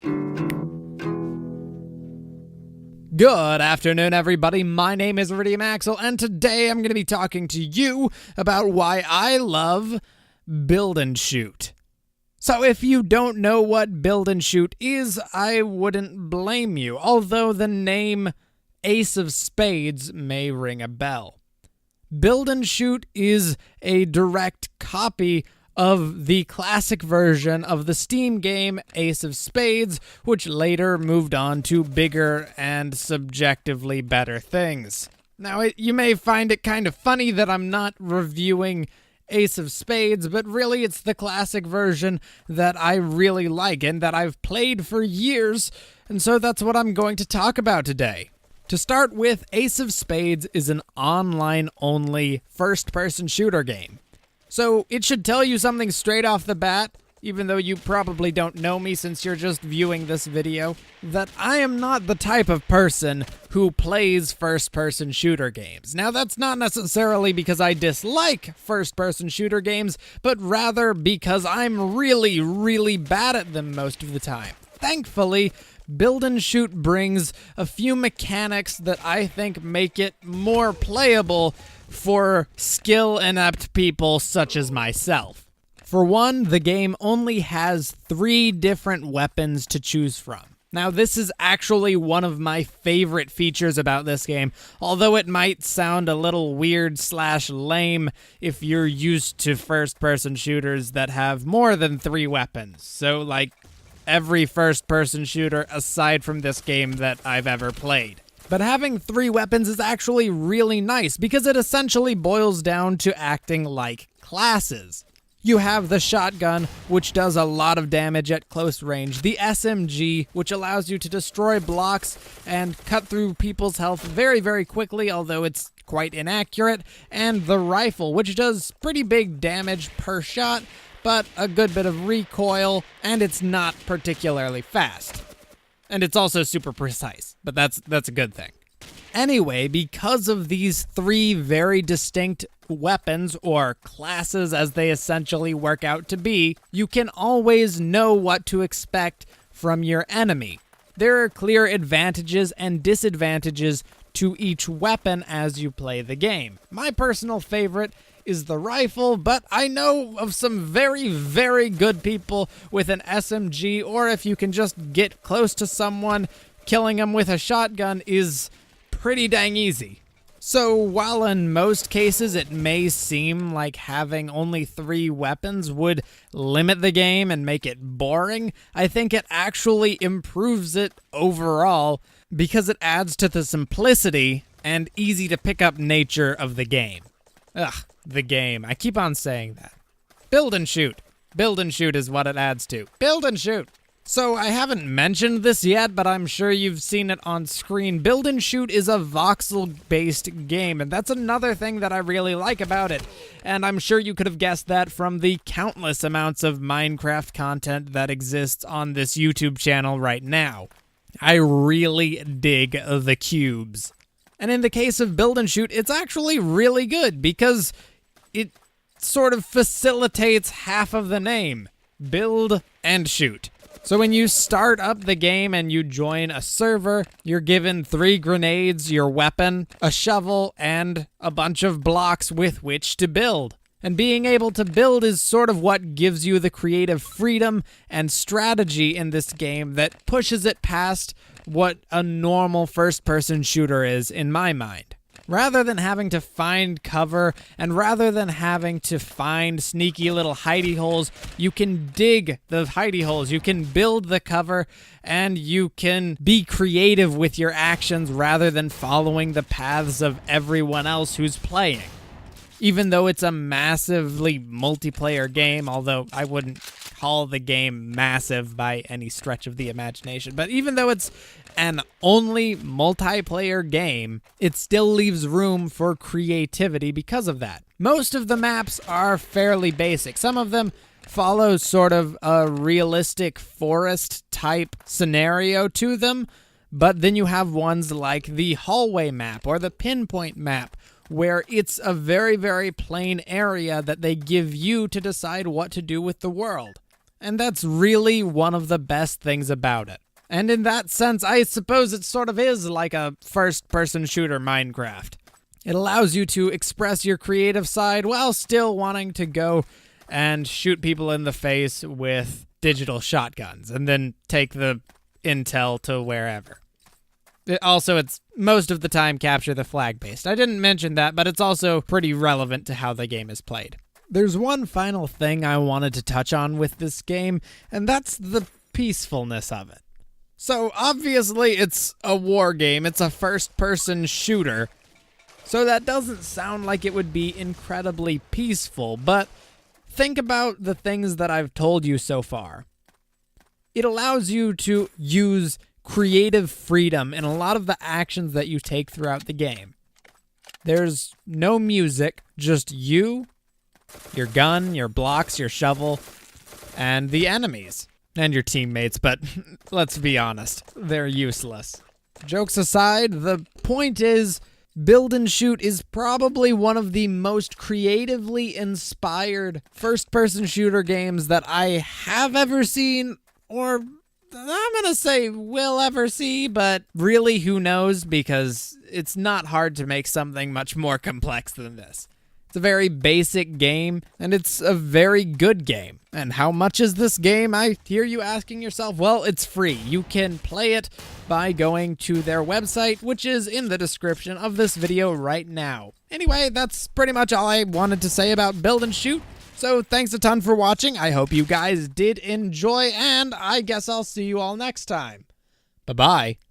Good afternoon, everybody. My name is Iridium Axel, and today I'm going to be talking to you about why I love Build and Shoot. So if you don't know what Build and Shoot is, I wouldn't blame you, although the name Ace of Spades may ring a bell. Build and Shoot is a direct copy of the classic version of the Steam game Ace of Spades, which later moved on to bigger and subjectively better things. Now, you may find it kind of funny that I'm not reviewing Ace of Spades, but really it's the classic version that I really like and that I've played for years, and so that's what I'm going to talk about today. To start with, Ace of Spades is an online-only first-person shooter game. So it should tell you something straight off the bat, even though you probably don't know me since you're just viewing this video, that I am not the type of person who plays first-person shooter games. Now, that's not necessarily because I dislike first-person shooter games, but rather because I'm really, really bad at them most of the time. Thankfully, Build and Shoot brings a few mechanics that I think make it more playable for skill-inept people such as myself. For one, the game only has 3 different weapons to choose from. Now, this is actually one of my favorite features about this game, although it might sound a little weird/lame if you're used to first-person shooters that have more than 3 weapons. So, like, every first-person shooter aside from this game that I've ever played. But having 3 weapons is actually really nice because it essentially boils down to acting like classes. You have the shotgun, which does a lot of damage at close range, the SMG, which allows you to destroy blocks and cut through people's health very, very quickly, although it's quite inaccurate, and the rifle, which does pretty big damage per shot, but a good bit of recoil, and it's not particularly fast. And it's also super precise, but that's a good thing. Anyway, because of these 3 very distinct weapons, or classes as they essentially work out to be, you can always know what to expect from your enemy. There are clear advantages and disadvantages to each weapon as you play the game. My personal favorite is the rifle, but I know of some very, very good people with an SMG, or if you can just get close to someone, killing them with a shotgun is pretty dang easy. So while in most cases it may seem like having only 3 weapons would limit the game and make it boring, I think it actually improves it overall because it adds to the simplicity and easy to pick up nature of the game. Ugh, the game. I keep on saying that. Build and Shoot. Build and Shoot is what it adds to. Build and Shoot. So I haven't mentioned this yet, but I'm sure you've seen it on screen. Build and Shoot is a voxel-based game, and that's another thing that I really like about it. And I'm sure you could have guessed that from the countless amounts of Minecraft content that exists on this YouTube channel right now. I really dig the cubes. And in the case of Build and Shoot, it's actually really good because it sort of facilitates half of the name. Build and Shoot. So when you start up the game and you join a server, you're given 3 grenades, your weapon, a shovel, and a bunch of blocks with which to build. And being able to build is sort of what gives you the creative freedom and strategy in this game that pushes it past what a normal first-person shooter is in my mind. Rather than having to find cover, and rather than having to find sneaky little hidey holes, you can dig the hidey holes, you can build the cover, and you can be creative with your actions rather than following the paths of everyone else who's playing. Even though it's a massively multiplayer game, although I wouldn't call the game massive by any stretch of the imagination, but even though it's an only multiplayer game, it still leaves room for creativity because of that. Most of the maps are fairly basic. Some of them follow sort of a realistic forest type scenario to them, but then you have ones like the hallway map or the pinpoint map, where it's a very, very plain area that they give you to decide what to do with the world. And that's really one of the best things about it. And in that sense, I suppose it sort of is like a first-person shooter Minecraft. It allows you to express your creative side while still wanting to go and shoot people in the face with digital shotguns and then take the intel to wherever. It's most of the time capture the flag based. I didn't mention that, but it's also pretty relevant to how the game is played. There's one final thing I wanted to touch on with this game, and that's the peacefulness of it. So obviously it's a war game, it's a first-person shooter, so that doesn't sound like it would be incredibly peaceful, but think about the things that I've told you so far. It allows you to use creative freedom in a lot of the actions that you take throughout the game. There's no music, just you, your gun, your blocks, your shovel, and the enemies. And your teammates, but let's be honest, they're useless. Jokes aside, the point is, Build and Shoot is probably one of the most creatively inspired first-person shooter games that I have ever seen, or I'm gonna say will ever see, but really who knows, because it's not hard to make something much more complex than this. It's a very basic game, and it's a very good game. And how much is this game? I hear you asking yourself. Well, it's free. You can play it by going to their website, which is in the description of this video right now. Anyway, that's pretty much all I wanted to say about Build and Shoot. So thanks a ton for watching. I hope you guys did enjoy, and I guess I'll see you all next time. Bye-bye.